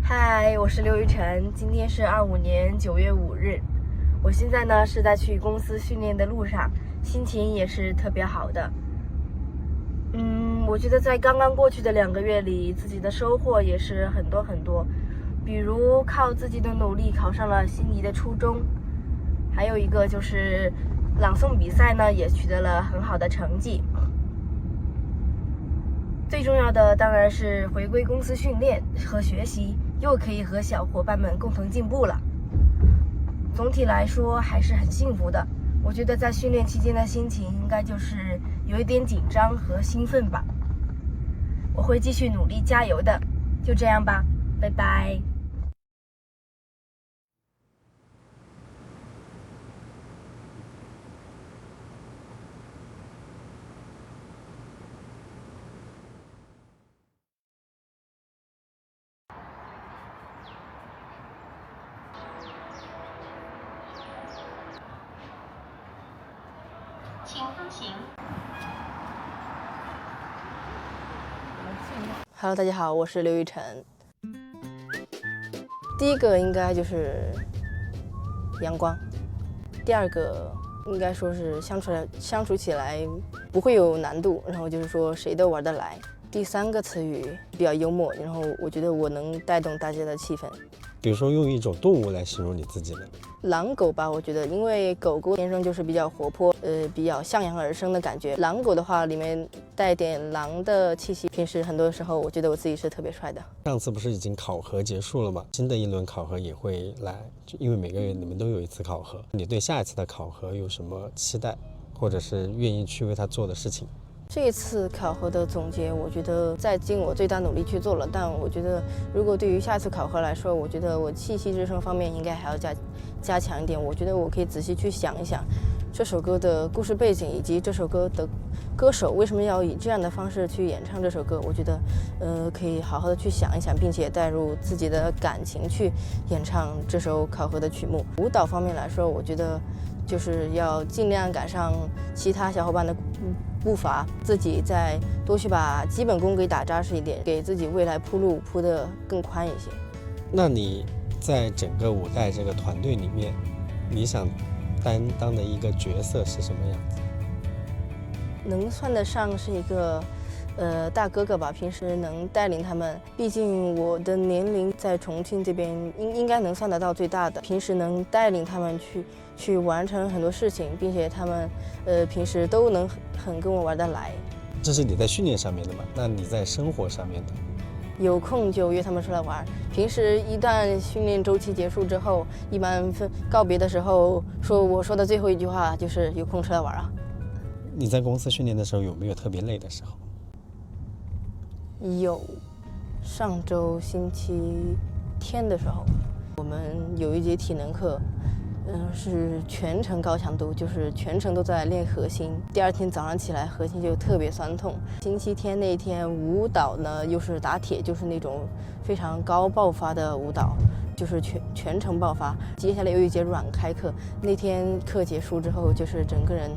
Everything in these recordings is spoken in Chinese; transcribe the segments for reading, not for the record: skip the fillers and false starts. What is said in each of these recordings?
嗨，我是刘雨辰，今天是25年9月5日。我现在呢是在去公司训练的路上，心情也是特别好的。我觉得在刚刚过去的2个月里，自己的收获也是很多很多。比如靠自己的努力考上了心仪的初中，还有一个就是朗诵比赛呢也取得了很好的成绩。最重要的当然是回归公司训练和学习，又可以和小伙伴们共同进步了。总体来说还是很幸福的。我觉得在训练期间的心情应该就是有一点紧张和兴奋吧。我会继续努力加油的。就这样吧，拜拜。请通行。Hello， 大家好，我是刘雨辰。第一个应该就是阳光，第二个应该说是相处起来不会有难度，然后就是说谁都玩得来。第三个词语比较幽默，然后我觉得我能带动大家的气氛。比如说用一种动物来形容你自己呢？狼狗吧，我觉得，因为狗狗天生就是比较活泼，比较向阳而生的感觉。狼狗的话，里面带点狼的气息。平时很多时候，我觉得我自己是特别帅的。上次不是已经考核结束了吗？新的一轮考核也会来，因为每个月你们都有一次考核。你对下一次的考核有什么期待，或者是愿意去为他做的事情？这一次考核的总结，我觉得在尽我最大努力去做了，但我觉得如果对于下次考核来说，我觉得我气息之声方面应该还要加强一点。我觉得我可以仔细去想一想这首歌的故事背景，以及这首歌的歌手为什么要以这样的方式去演唱这首歌。我觉得可以好好的去想一想，并且带入自己的感情去演唱这首考核的曲目。舞蹈方面来说，我觉得就是要尽量赶上其他小伙伴的步伐，自己再多去把基本功给打扎实一点，给自己未来铺路铺得更宽一些。那你在整个舞代这个团队里面，你想担当的一个角色是什么样子？能算得上是一个大哥哥吧，平时能带领他们，毕竟我的年龄在重庆这边应该能算得到最大的，平时能带领他们去完成很多事情，并且他们平时都能很跟我玩得来。这是你在训练上面的嘛？那你在生活上面的？有空就约他们出来玩，平时一旦训练周期结束之后，一般告别的时候我说的最后一句话就是有空出来玩啊。你在公司训练的时候有没有特别累的时候？有，上周星期天的时候，我们有一节体能课，是全程高强度，就是全程都在练核心。第二天早上起来，核心就特别酸痛。星期天那天舞蹈呢，又是打铁，就是那种非常高爆发的舞蹈，就是全程爆发。接下来有一节软开课，那天课结束之后，就是整个人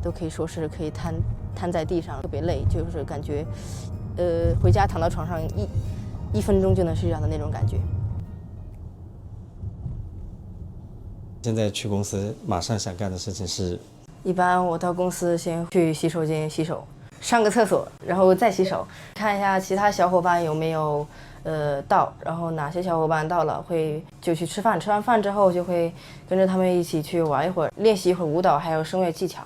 都可以说是可以瘫在地上，特别累，就是感觉回家躺到床上一分钟就能睡着的那种感觉。现在去公司马上想干的事情是？一般我到公司先去洗手间洗手，上个厕所，然后再洗手，看一下其他小伙伴有没有到，然后哪些小伙伴到了就去吃饭，吃完饭之后就会跟着他们一起去玩一会儿，练习一会儿舞蹈还有声乐技巧。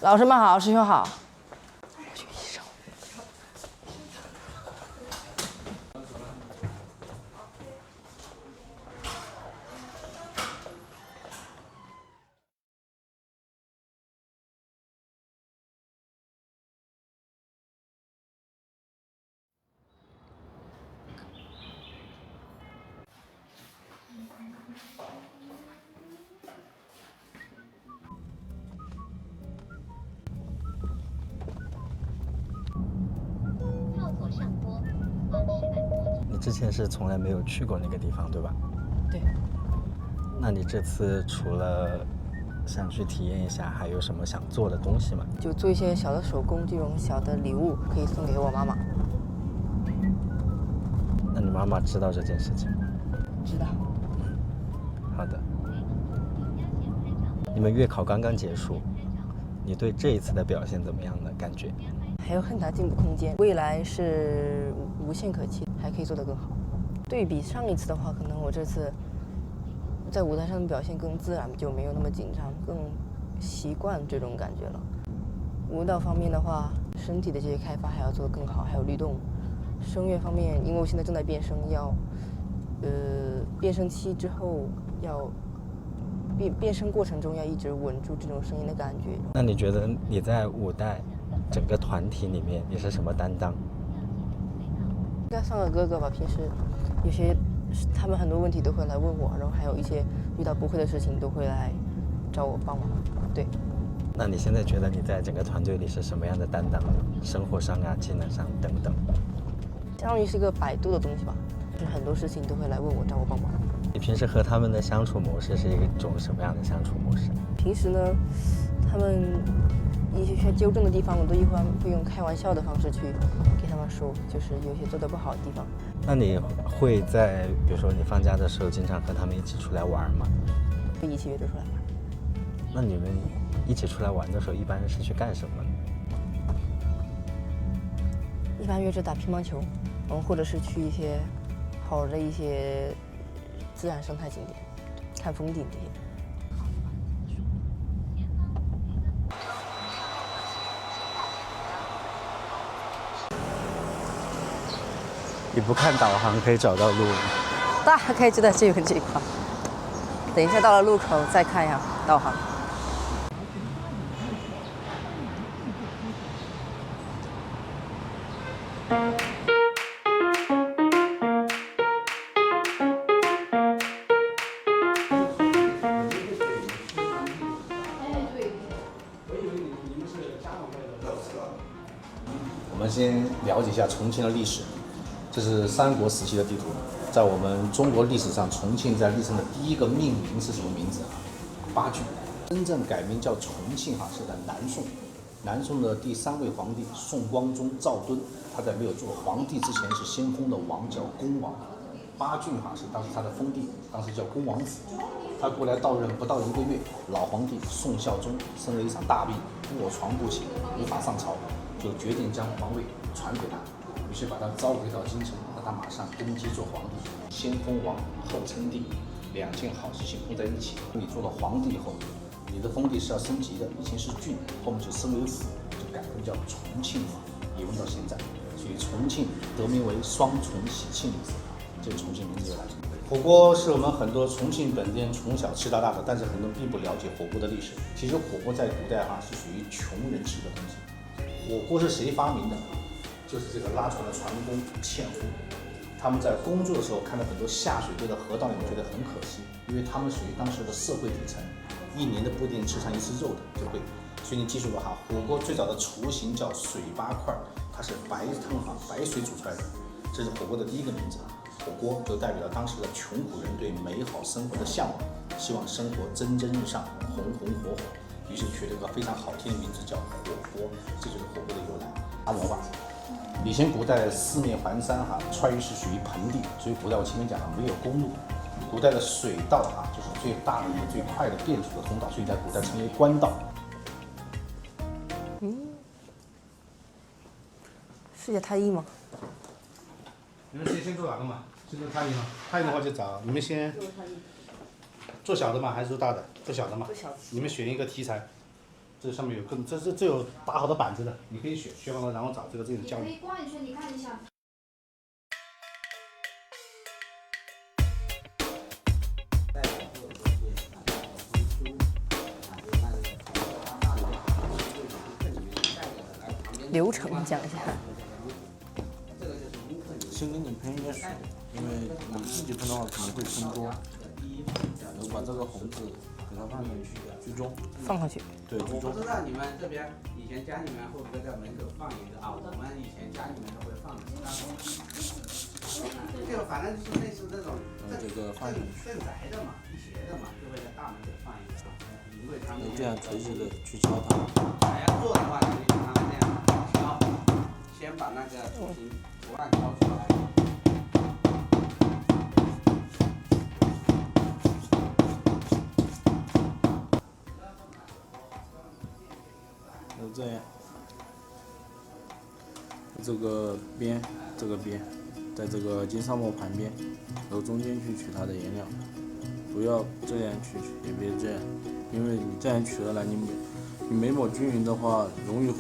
老师们好，师兄好。你之前是从来没有去过那个地方，对吧？对。那你这次除了想去体验一下，还有什么想做的东西吗？就做一些小的手工，这种小的礼物可以送给我妈妈。那你妈妈知道这件事情吗？知道。好的。你们月考刚刚结束，你对这一次的表现怎么样的感觉？还有很大进步空间，未来是无限可期，还可以做得更好。对比上一次的话，可能我这次在舞台上的表现更自然，就没有那么紧张，更习惯这种感觉了。舞蹈方面的话，身体的这些开发还要做得更好，还有律动。声乐方面，因为我现在正在变声，变声期之后要变声过程中要一直稳住这种声音的感觉。那你觉得你在舞代整个团体里面你是什么担当？应该算个哥哥吧。平时有些他们很多问题都会来问我，然后还有一些遇到不会的事情都会来找我帮忙。对。那你现在觉得你在整个团队里是什么样的担当？生活上啊，技能上等等。相当于是一个摆渡的东西吧，就是很多事情都会来问我，找我帮忙。你平时和他们的相处模式是一种什么样的相处模式？平时呢，他们一些需要纠正的地方，我都会用开玩笑的方式去给他们说，就是有些做得不好的地方。那你会在比如说你放假的时候，经常和他们一起出来玩吗？会一起约着出来玩。那你们一起出来玩的时候，一般是去干什么？一般约着打乒乓球，或者是去一些好的一些自然生态景点，看风景这些。你不看导航可以找到路吗？大概就在这边这一块。等一下到了路口再看一下导航。我们先了解一下重庆的历史。这是三国时期的地图，在我们中国历史上，重庆在历史上的第一个命名是什么名字？巴郡。真正改名叫重庆是在南宋。南宋的第3位皇帝宋光宗赵敦，他在没有做皇帝之前是先封的王叫恭王。巴郡是当时他的封地，当时叫恭王府。他过来到任不到1个月，老皇帝宋孝宗生了一场大病，卧床不起，无法上朝，就决定将皇位传给他。于是把他召回到京城，让他马上登基做皇帝，先封王后称帝，2件好事情碰在一起。你做了皇帝以后，你的封地是要升级的，以前是郡，后面就升为府，就改名叫重庆府，沿用到现在。所以重庆得名为双重喜庆的意思，这个重庆名字就来了。火锅是我们很多重庆本地人从小吃到大的，但是很多人并不了解火锅的历史。其实火锅在古代是属于穷人吃的东西。火锅是谁发明的？就是这个拉船的船工纤夫，他们在工作的时候看到很多下水沟的河道里面，觉得很可惜，因为他们属于当时的社会底层，1年都不一定吃上1次肉的，对不对？所以你记住了火锅最早的雏形叫水八块，它是白汤白水煮出来的，这是火锅的第一个名字。火锅就代表了当时的穷苦人对美好生活的向往，希望生活蒸蒸日上，红红火火，于是取了一个非常好听的名字叫火锅，这就是火锅的由来。文化。以前古代四面环山川渝是属于盆地，所以古代我前面讲了没有公路，古代的水道就是最大的一个最快的便捷的通道，所以在古代称为官道。世界太医吗？你们先做哪个嘛？先做太医吗？太医的话就找你们先做小的嘛，还是做大的？做小的嘛。你们选一个题材。这上面有这有打好的板子的，你可以选完了，然后找这个教你。可以逛一圈，你看一下。流程讲一下。先给你喷一点水，因为你自己喷的话可能会喷多。然后把这个红字给它放进去，居中。放上去。对，居中。我不知道你们这边以前家里面会不会在门口放一个我们以前家里面都会放的。就反正就是类似这种这个放上去，正宅的嘛，斜的嘛，就会在大门口放一个，因为他们这样垂直的去敲它。还要做的话，就像他们这样敲，先把那个图形图案敲出来。就这样，这个边，在这个金沙漠旁边，然后中间去取它的颜料，不要这样取，也别这样，因为你这样取了来，你没抹均匀的话容易糊。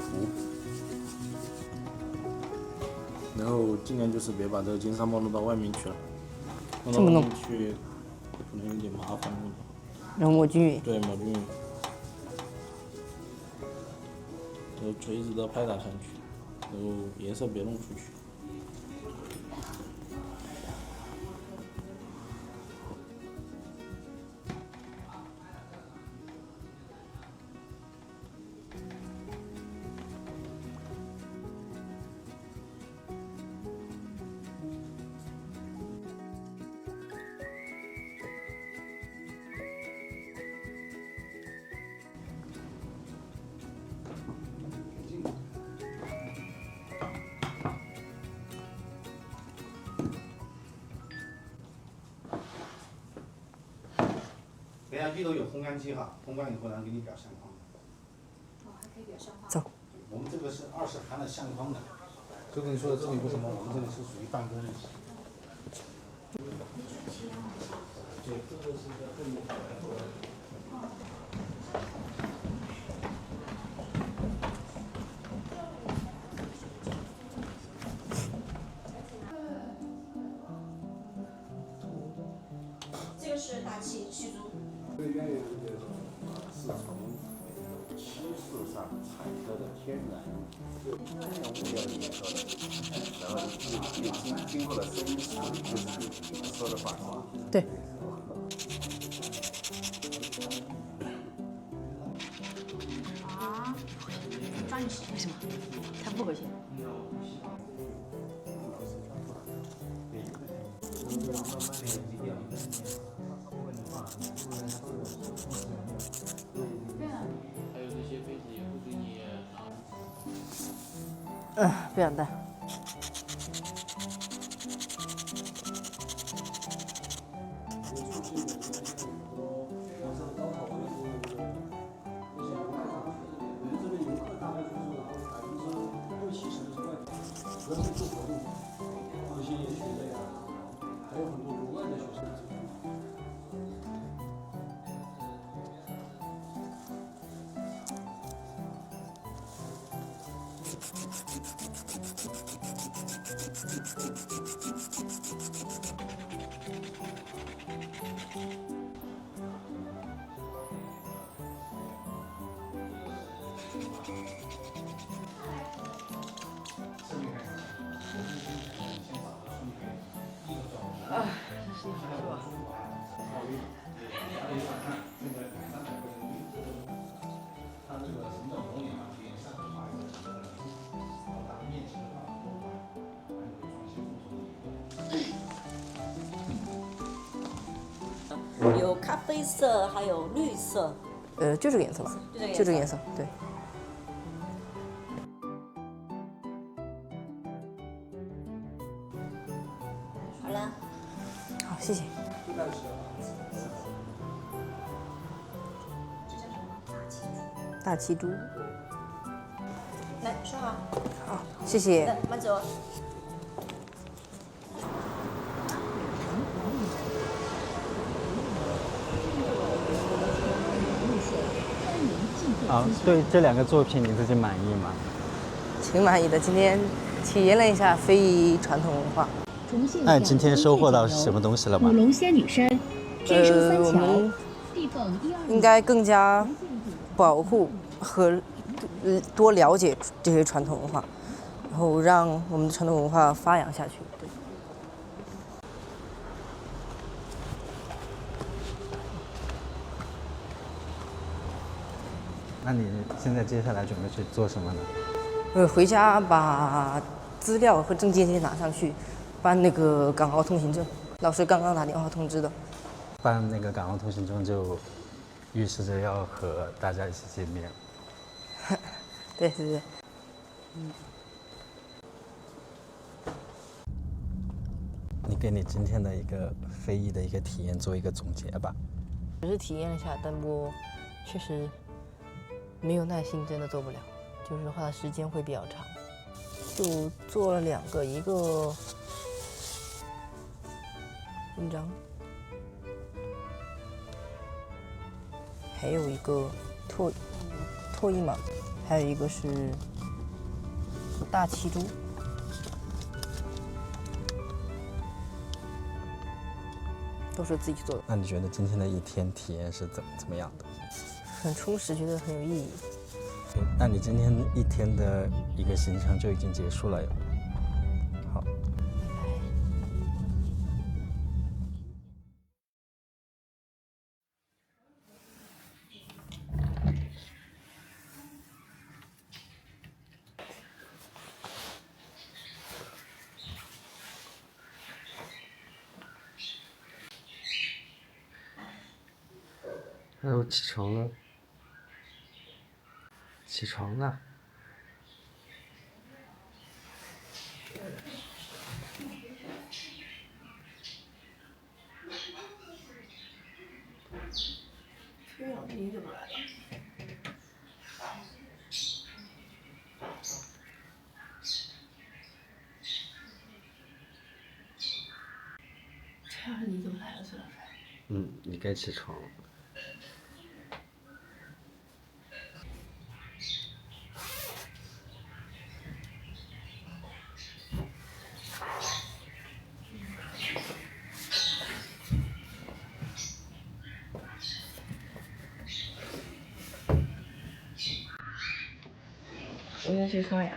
然后尽量就是别把这个金沙漠弄到外面去了，弄到外面去可能有点麻烦。然后抹均匀。对，抹均匀。然后垂直的拍打上去，然后颜色别弄出去。培养基都有烘干机哈，烘干以后然后给你裱相框。哦，还可以裱相框。走。我们这个是20含了相框的，就跟你说的，这里为什么我们这里是属于办公类型。对，这个是一个更好的。这个是大气气珠。这个鸳鸯是从漆树上采得的天然物料里面做的，然后经过了生食，就是你说的话。对。啊，抓紧时间。为什么？它不和谐。不想带。有咖啡色，还有绿色。就这个颜色吧，就这个颜色，对。好了。好，谢谢。大气珠。来，收好。好，谢谢。来，慢走。对这2个作品你自己满意吗？挺满意的，今天体验了一下非遗传统文化。那今天收获到什么东西了吗？舞龙仙女山、天书三桥、地凤126，应该更加保护和多了解这些传统文化，然后让我们的传统文化发扬下去。对。那你现在接下来准备去做什么呢？回家把资料和证件先拿上去，办那个港澳通行证。老师刚刚打电话通知的。办那个港澳通行证就预示着要和大家一起见面。对对对。你给你今天的一个非遗的一个体验做一个总结吧。只是体验了一下，但我确实没有耐心，真的做不了，就是花的时间会比较长。就做了2个，一个印章，还有一个拓印码，还有一个是大漆珠。都是自己做的。那你觉得今天的一天体验是怎么样的？很充实，觉得很有意义。那你今天一天的一个行程就已经结束了哟。好。我起床了，起床了。你怎么来了？这样你怎么来了，孙老师？你该起床了。我先去刷牙。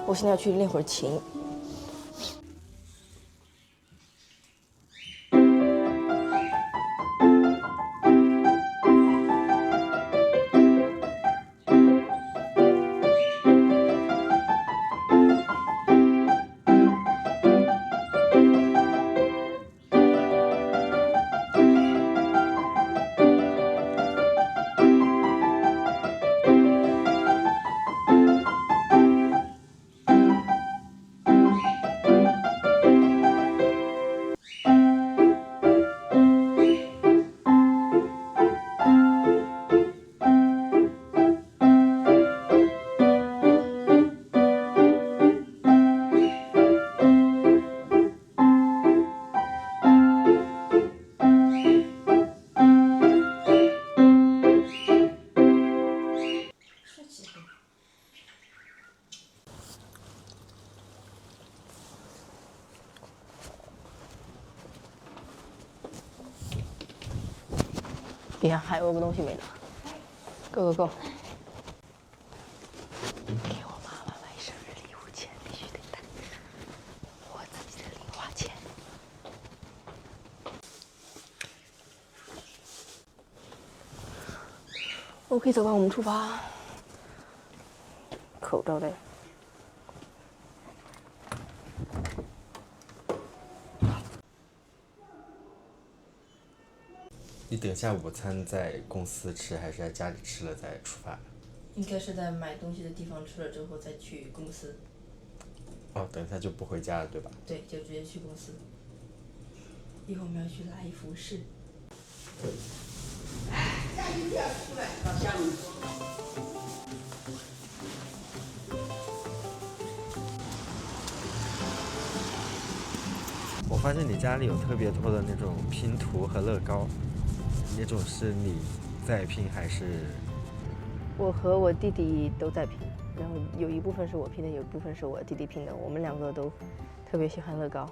我现在要去练会儿琴。别还有个东西没拿，Go Go Go！ 给我妈妈买生日礼物前必须得带我自己的零花钱。OK， 走吧，我们出发。口罩戴。你等下午餐在公司吃，还是在家里吃了再出发？应该是在买东西的地方吃了之后再去公司。哦，等一下就不回家了，对吧？对，就直接去公司。一会儿我们要去来福士。我发现你家里有特别多的那种拼图和乐高，那种是你在拼还是？我和我弟弟都在拼，然后有一部分是我拼的，有一部分是我弟弟拼的。我们两个都特别喜欢乐高。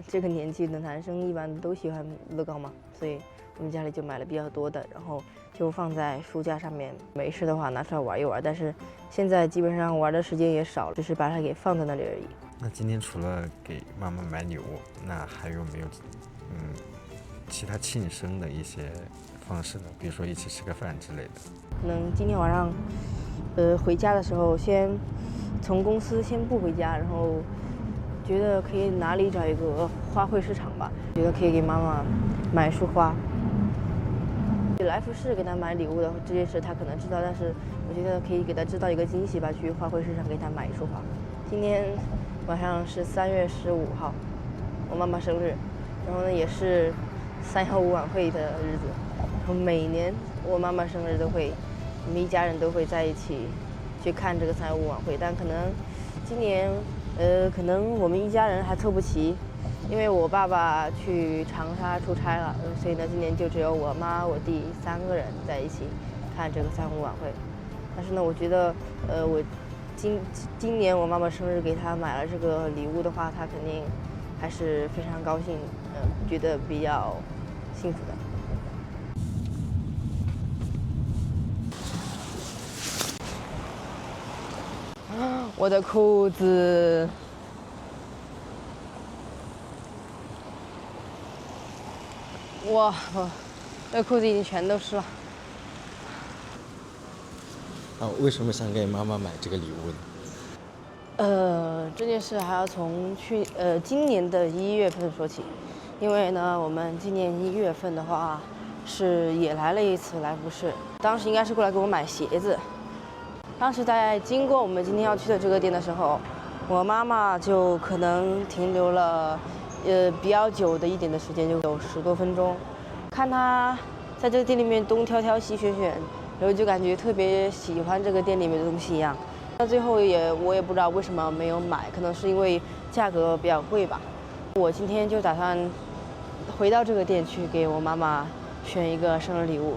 这个年纪的男生一般都喜欢乐高嘛，所以我们家里就买了比较多的，然后就放在书架上面。没事的话拿出来玩一玩，但是现在基本上玩的时间也少了，只是把它给放在那里而已。那今天除了给妈妈买礼物，那还有没有其他庆生的一些方式呢？比如说一起吃个饭之类的。可能今天晚上，回家的时候先从公司先不回家，然后觉得可以哪里找一个花卉市场吧，觉得可以给妈妈买束花。来福士给她买礼物的这件事她可能知道，但是我觉得可以给她制造一个惊喜吧，去花卉市场给她买一束花。今天晚上是3月15号，我妈妈生日，然后呢也是315晚会的日子。然后每年我妈妈生日都会，我们一家人都会在一起去看这个315晚会，但可能今年可能我们一家人还凑不齐，因为我爸爸去长沙出差了，所以呢今年就只有我妈我弟3个人在一起看这个315晚会。但是呢我觉得我今年我妈妈生日给她买了这个礼物的话，她肯定还是非常高兴，觉得比较幸福的。我的裤子，哇，那裤子已经全都湿了。为什么想给妈妈买这个礼物呢？这件事还要从今年的1月份说起，因为呢，我们今年1月份的话也来了一次来福士，当时应该是过来给我买鞋子。当时在经过我们今天要去的这个店的时候，我妈妈就可能停留了比较久的一点的时间，就有10多分钟。看她在这个店里面东挑挑西选选，然后就感觉特别喜欢这个店里面的东西一样。到最后我也不知道为什么没有买，可能是因为价格比较贵吧。我今天就打算回到这个店去给我妈妈选一个生日礼物。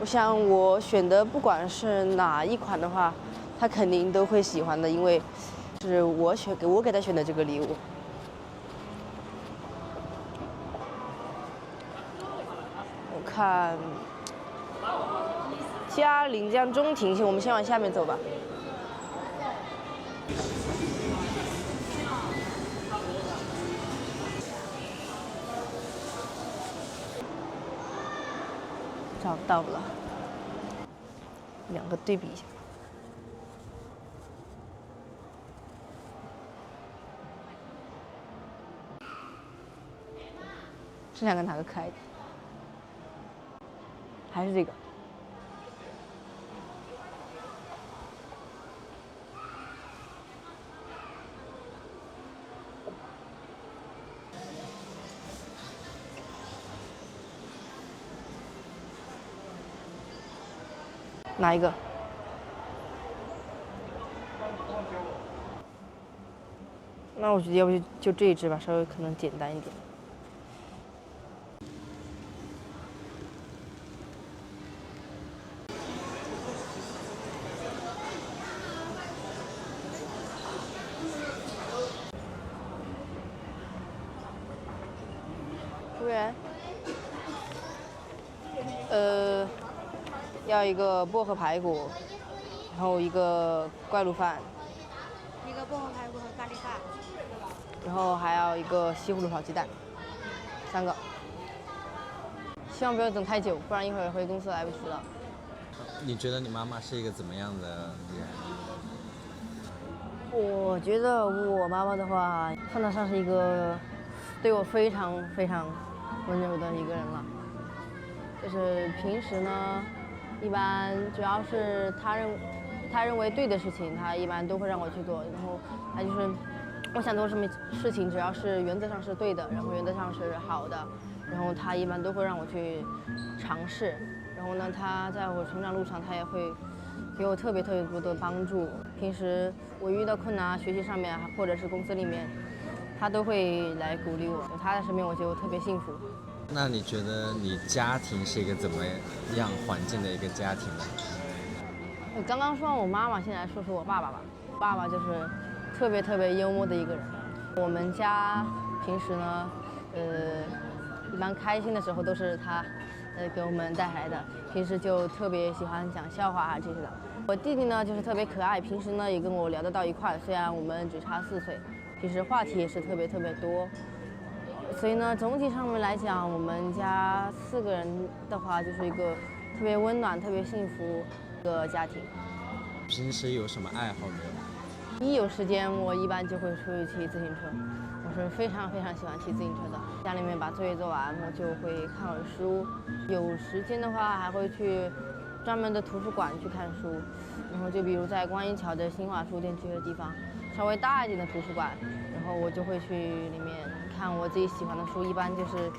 我想我选的不管是哪一款的话，她肯定都会喜欢的，因为是我给她选的这个礼物。我看嘉陵江中庭线，我们先往下面走吧。找到了，两个对比一下。这两个哪个可爱一点？还是这个？哪一个？那我觉得要不就这一只吧，稍微可能简单一点。服务员。要一个薄荷排骨，然后一个怪卤饭，一个薄荷排骨和咖喱饭，然后还要一个西葫芦炒鸡蛋，3个。希望不要等太久，不然一会儿回公司来不及了。你觉得你妈妈是一个怎么样的人？我觉得我妈妈的话，算得上是一个对我非常非常温柔的一个人了。就是平时呢，一般只要是她认为对的事情，她一般都会让我去做。然后她就是我想做什么事情，只要是原则上是对的，然后原则上是好的，然后她一般都会让我去尝试。然后呢，她在我成长路上，她也会给我特别多的帮助。平时我遇到困难，学习上面或者是公司里面，她都会来鼓励我。有她在身边，我就特别幸福。那你觉得你家庭是一个怎么样环境的一个家庭呢？我刚刚说完我妈妈，现在说说我爸爸吧。我爸爸就是特别幽默的一个人。我们家平时呢，一般开心的时候都是他给我们带来的。平时就特别喜欢讲笑话啊这些的。我弟弟呢就是特别可爱，平时呢也跟我聊得到一块，虽然我们只差4岁，平时话题也是特别多。所以呢，总体上面来讲，我们家4个人的话，就是一个特别温暖、特别幸福的家庭。平时有什么爱好没有？一有时间，我一般就会出去骑自行车。我是非常喜欢骑自行车的。家里面把作业做完，我就会看会儿书。有时间的话，还会去专门的图书馆去看书。然后就比如在观音桥的新华书店这个地方，稍微大一点的图书馆，然后我就会去里面看我自己喜欢的书，一般就是，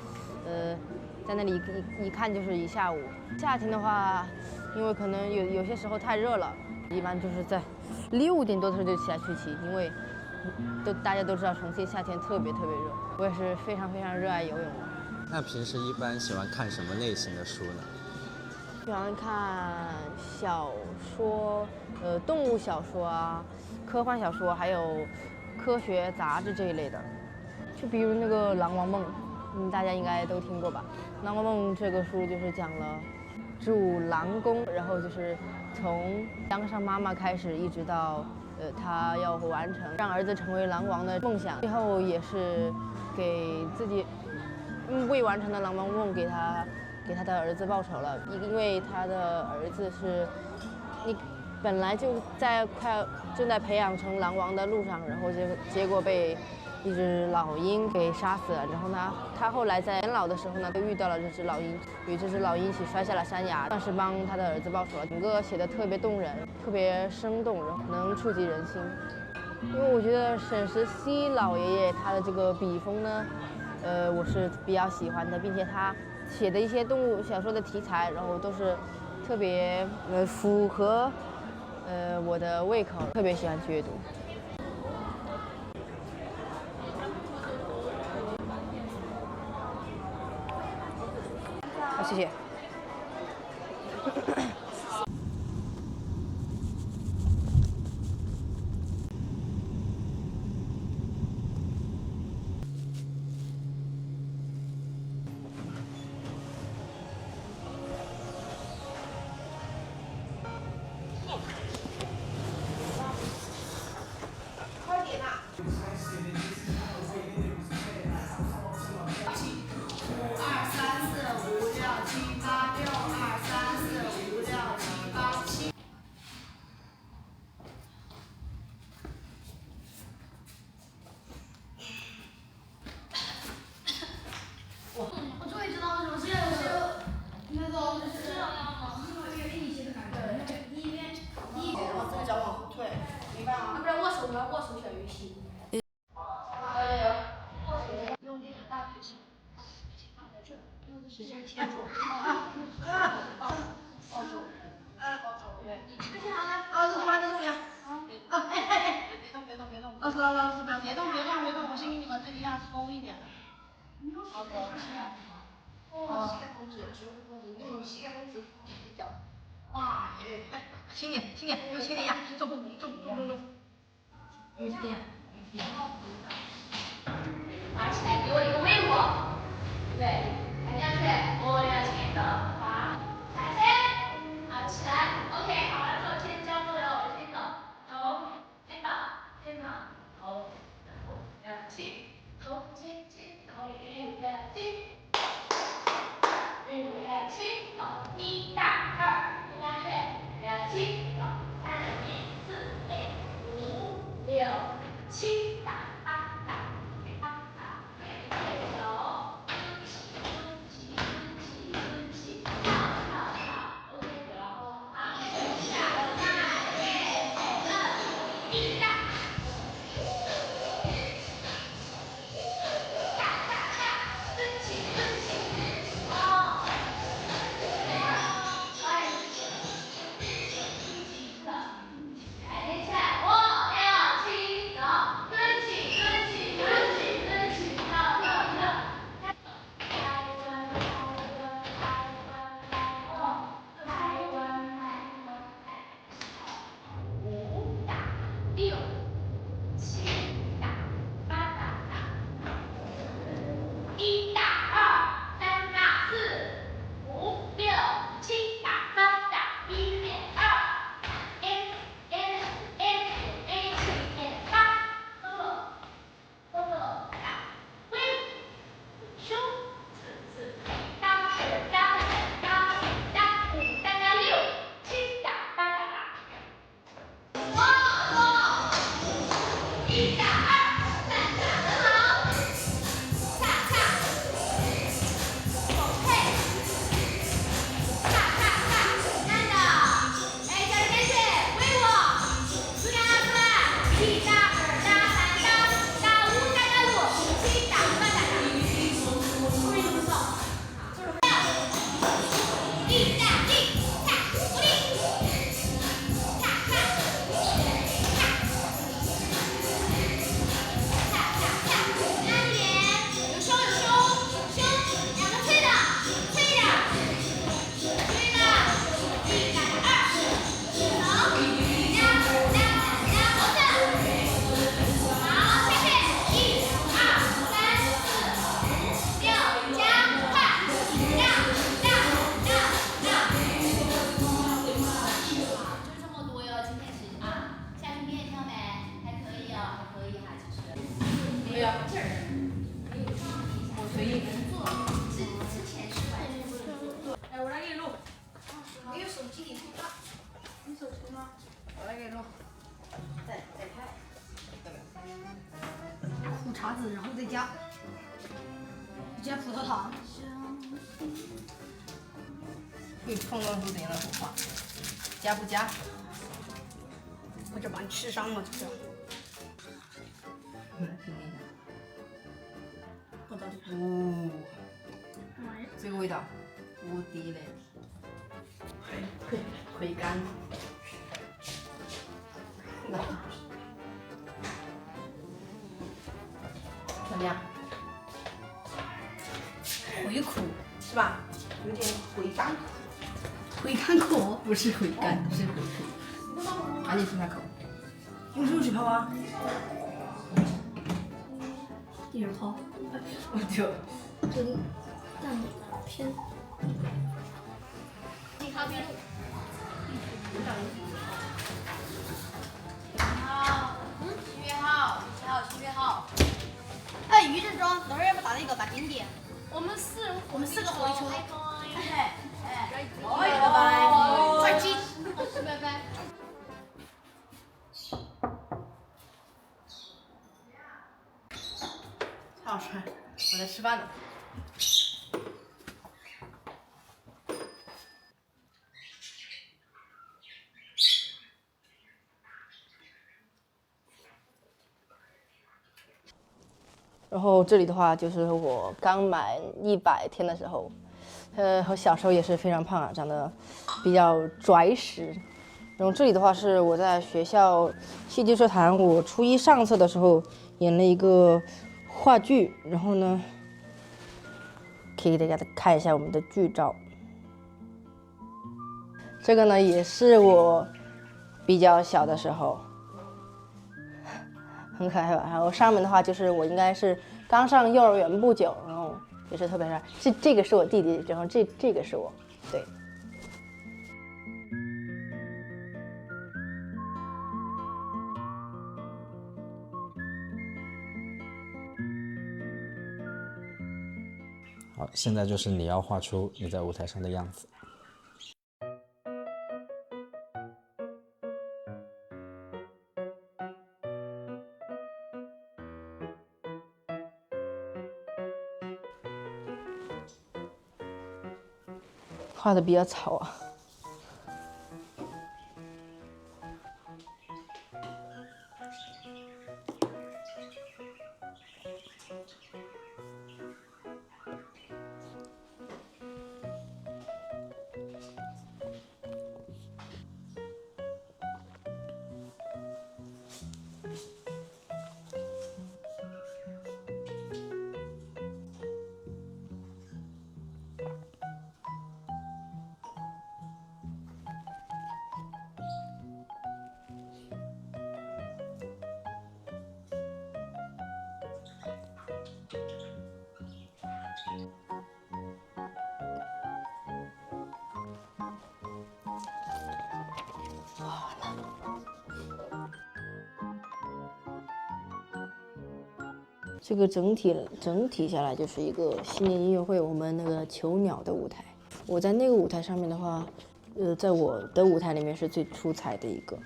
在那里一看就是一下午。夏天的话，因为可能有些时候太热了，一般就是在6点多的时候就起来去骑，因为大家都知道重庆夏天特别热，我也是非常热爱游泳的。那平时一般喜欢看什么类型的书呢？喜欢看小说，动物小说啊，科幻小说，还有科学杂志这一类的。就比如那个《狼王梦》，大家应该都听过吧？《狼王梦》这个书就是讲了主狼公，然后就是从当上妈妈开始，一直到他要完成让儿子成为狼王的梦想，最后也是给自己未完成的狼王梦给他的儿子报仇了，因为他的儿子是本来就正在培养成狼王的路上，然后结果被一只老鹰给杀死了。然后呢，他后来在年老的时候呢，就遇到了这只老鹰，与这只老鹰一起摔下了山崖，算是帮他的儿子报仇了。整个写的特别动人，特别生动，然后能触及人心。因为我觉得沈石溪老爷爷他的这个笔锋呢，我是比较喜欢的，并且他写的一些动物小说的题材，然后都是特别符合我的胃口，特别喜欢去阅读。好，谢谢。拿起来，给我一个微握，对，看下去，我俩亲的，子，然后再加葡萄糖。会碰撞出怎样的火花？加不加？或者把你吃伤了，就是。来品一下。不着急。这个味道，无敌嘞！回甘。怎么样？回苦是吧？有点回甘。回甘口不是回甘，是回苦。赶紧漱下口。用热水泡啊。一人泡。我就这个淡偏。进咖啡路。7月号，7号。哎，于振庄，等会儿要不打那个打经典？我们四个回球。拜拜。再见。拜拜。蔡老师，我在吃饭呢。然后这里的话，就是我刚满100天的时候，我小时候也是非常胖啊，长得比较拽实。然后这里的话是我在学校戏剧社团，我初一上册的时候演了一个话剧，然后呢，可以给大家看一下我们的剧照。这个呢也是我比较小的时候。很可爱吧？然后上面的话就是我应该是刚上幼儿园不久，然后也是特别帅。这个是我弟弟，然后这个是我，对。好，现在就是你要画出你在舞台上的样子。画的比较草啊。这个整体下来就是一个新年音乐会，我们那个囚鸟的舞台。我在那个舞台上面的话，在我的舞台里面是最出彩的一个。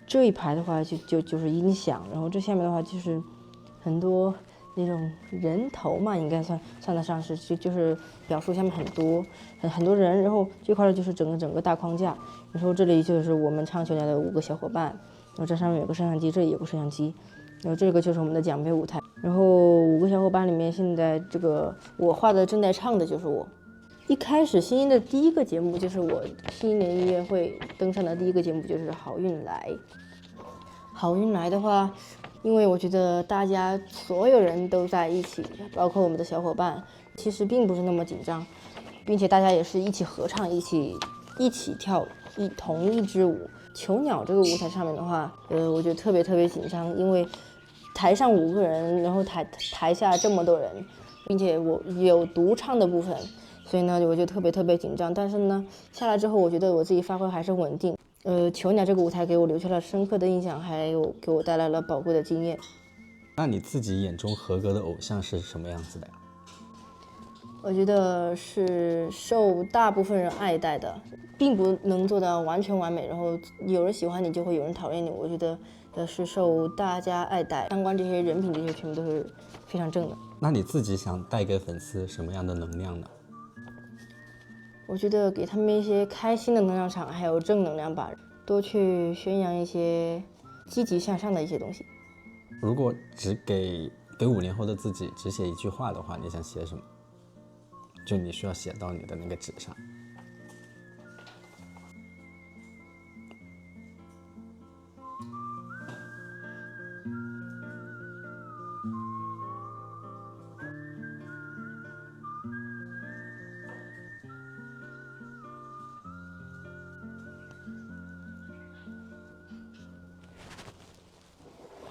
这一排的话就是音响，然后这下面的话就是很多那种人头嘛，应该算得上是就是表述下面很多人，然后这块就是整个大框架。然后这里就是我们唱囚鸟的5个小伙伴，然后这上面有个摄像机，这里有个摄像机。然后这个就是我们的奖杯舞台，然后5个小伙伴里面，现在这个我画的正在唱的就是我。一开始新音的第一个节目就是我新年音乐会登上的第一个节目就是好运来。好运来的话，因为我觉得大家所有人都在一起，包括我们的小伙伴，其实并不是那么紧张，并且大家也是一起合唱，一起跳同一支舞。囚鸟这个舞台上面的话，我觉得特别紧张，因为台上5个人，然后台下这么多人，并且我有独唱的部分，所以呢我就特别紧张。但是呢下来之后，我觉得我自己发挥还是稳定。囚鸟这个舞台给我留下了深刻的印象，还有给我带来了宝贵的经验。那你自己眼中合格的偶像是什么样子的呀？我觉得是受大部分人爱戴的，并不能做到完全完美，然后有人喜欢你就会有人讨厌你。我觉得是受大家爱戴，相关这些人品这些全部都是非常正的。那你自己想带给粉丝什么样的能量呢？我觉得给他们一些开心的能量场，还有正能量吧，多去宣扬一些积极向上的一些东西。如果只给5年后的自己只写一句话的话，你想写什么？就你需要写到你的那个纸上。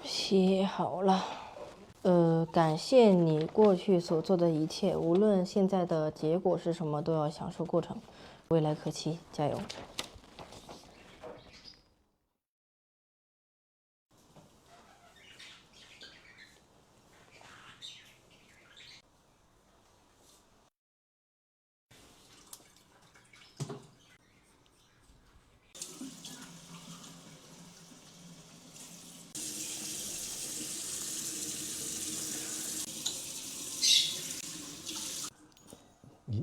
写好了。感谢你过去所做的一切，无论现在的结果是什么，都要享受过程。未来可期，加油！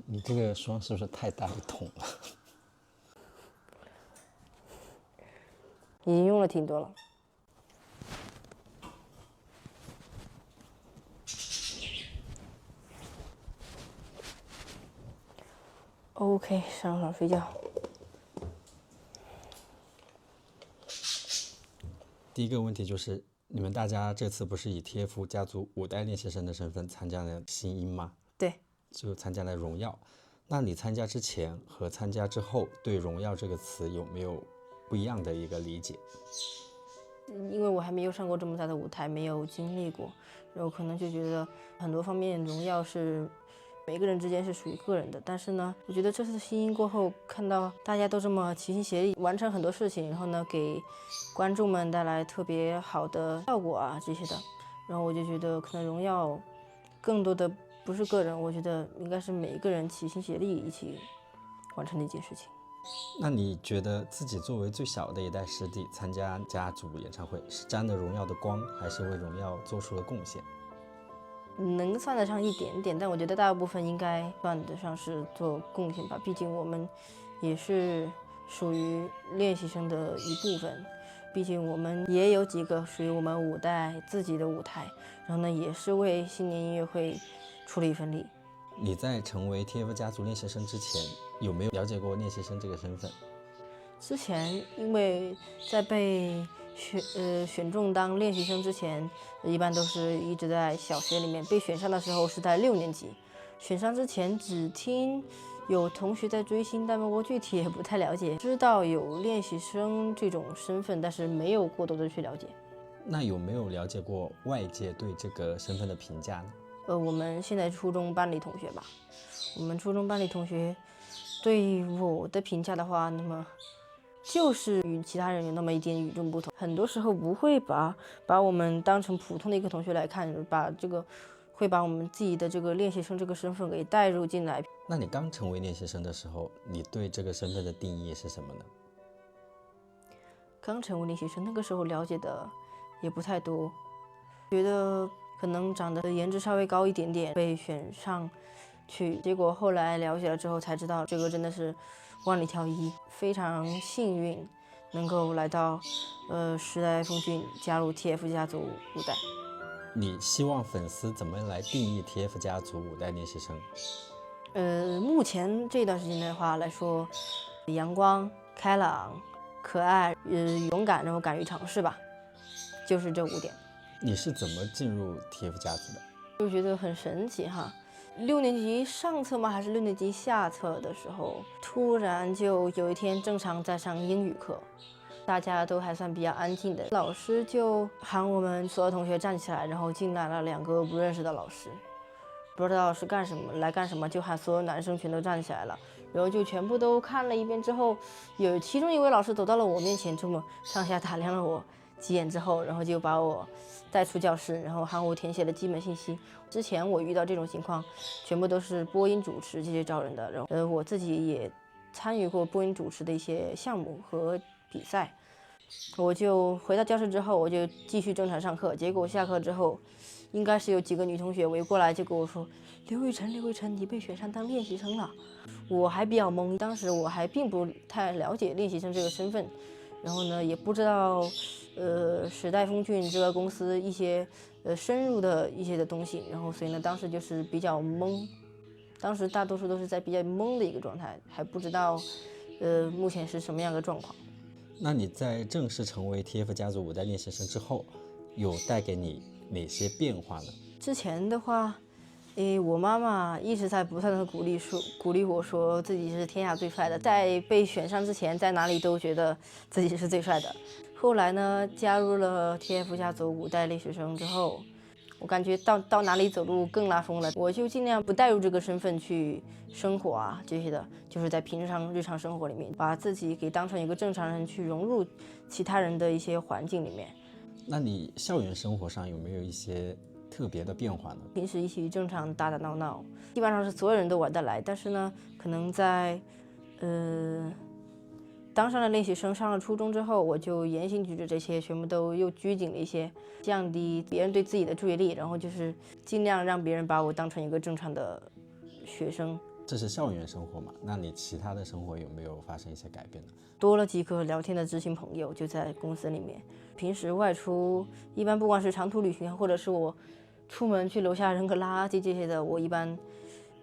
你这个霜是不是太大一桶了？已经用了挺多了。OK， 上床睡觉。第一个问题就是，你们大家这次不是以 TF 家族5代练习生的身份参加了新英吗？对，就参加了荣耀。那你参加之前和参加之后，对荣耀这个词有没有不一样的一个理解？因为我还没有上过这么大的舞台，没有经历过，然后可能就觉得很多方面荣耀是每个人之间是属于个人的。但是呢，我觉得这次新英过后，看到大家都这么齐心协力完成很多事情，然后呢给观众们带来特别好的效果啊这些的，然后我就觉得可能荣耀更多的不是个人，我觉得应该是每一个人齐心协力一起完成的一件事情。那你觉得自己作为最小的一代师弟参加家族演唱会，是沾了荣耀的光，还是为荣耀做出了贡献？能算得上一点点，但我觉得大部分应该算得上是做贡献吧。毕竟我们也是属于练习生的一部分，毕竟我们也有几个属于我们5代自己的舞台，然后呢，也是为新年音乐会出了一份力。你在成为 TF 家族练习生之前，有没有了解过练习生这个身份？之前因为在被选中当练习生之前，一般都是一直在小学里面，被选上的时候是在6年级。选上之前只听有同学在追星，但我具体也不太了解，知道有练习生这种身份，但是没有过多的去了解。那有没有了解过外界对这个身份的评价呢？我们现在初中班里同学吧，我们初中班里同学对我的评价的话，那么就是与其他人有那么一点与众不同，很多时候不会把我们当成普通的一个同学来看，会把我们自己的这个练习生这个身份给带入进来。那你刚成为练习生的时候，你对这个身份的定义是什么呢？刚成为练习生那个时候了解的也不太多，觉得可能长得颜值稍微高一点点被选上去，结果后来了解了之后才知道，这个真的是万里挑一，非常幸运能够来到时代峰峻，加入 TF 家族5代。你希望粉丝怎么来定义 TF 家族5代练习生？目前这段时间的话来说，阳光、开朗、可爱、勇敢，然后敢于尝试吧，就是这5点。你是怎么进入 TF 家族的？就觉得很神奇哈。6年级上册吗？还是6年级下册的时候，突然就有一天正常在上英语课，大家都还算比较安静的，老师就喊我们所有同学站起来，然后进来了2个不认识的老师，不知道是干什么来干什么，就喊所有男生全都站起来了，然后就全部都看了一遍之后，有其中一位老师走到了我面前，这么上下打量了我几眼之后，然后就把我带出教室，然后喊我填写的基本信息。之前我遇到这种情况，全部都是播音主持这些招人的，然后我自己也参与过播音主持的一些项目和比赛，我就回到教室之后，我就继续正常上课。结果下课之后，应该是有几个女同学围过来，就跟我说：“刘雨辰，刘雨辰，你被选上当练习生了。”我还比较懵，当时我还并不太了解练习生这个身份，然后呢，也不知道时代峰峻这个公司一些深入的一些的东西，然后所以呢，当时就是比较懵。当时大多数都是在比较懵的一个状态，还不知道目前是什么样的状况。那你在正式成为 TF 家族5代练习生之后，有带给你哪些变化呢？之前的话，我妈妈一直在不断的鼓励我说自己是天下最帅的，在被选上之前，在哪里都觉得自己是最帅的。后来呢，加入了 TF 家族5代练习生之后，我感觉到哪里走路更拉风了，我就尽量不带入这个身份去生活啊这些的，就是在平常日常生活里面，把自己给当成一个正常人去融入其他人的一些环境里面。那你校园生活上有没有一些特别的变化呢？平时一起正常打打闹闹，基本上是所有人都玩得来，但是呢，可能在当上了练习生，上了初中之后，我就言行举止这些全部都又拘谨了一些，降低别人对自己的注意力，然后就是尽量让别人把我当成一个正常的学生。这是校园生活嘛？那你其他的生活有没有发生一些改变呢？多了几个聊天的知心朋友，就在公司里面。平时外出，一般不管是长途旅行，或者是我出门去楼下扔个垃圾这些的，我一般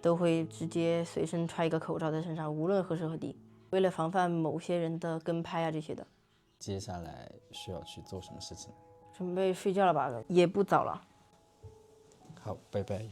都会直接随身揣一个口罩在身上，无论何时何地。为了防范某些人的跟拍啊这些的。接下来需要去做什么事情？准备睡觉了吧？也不早了。好，拜拜。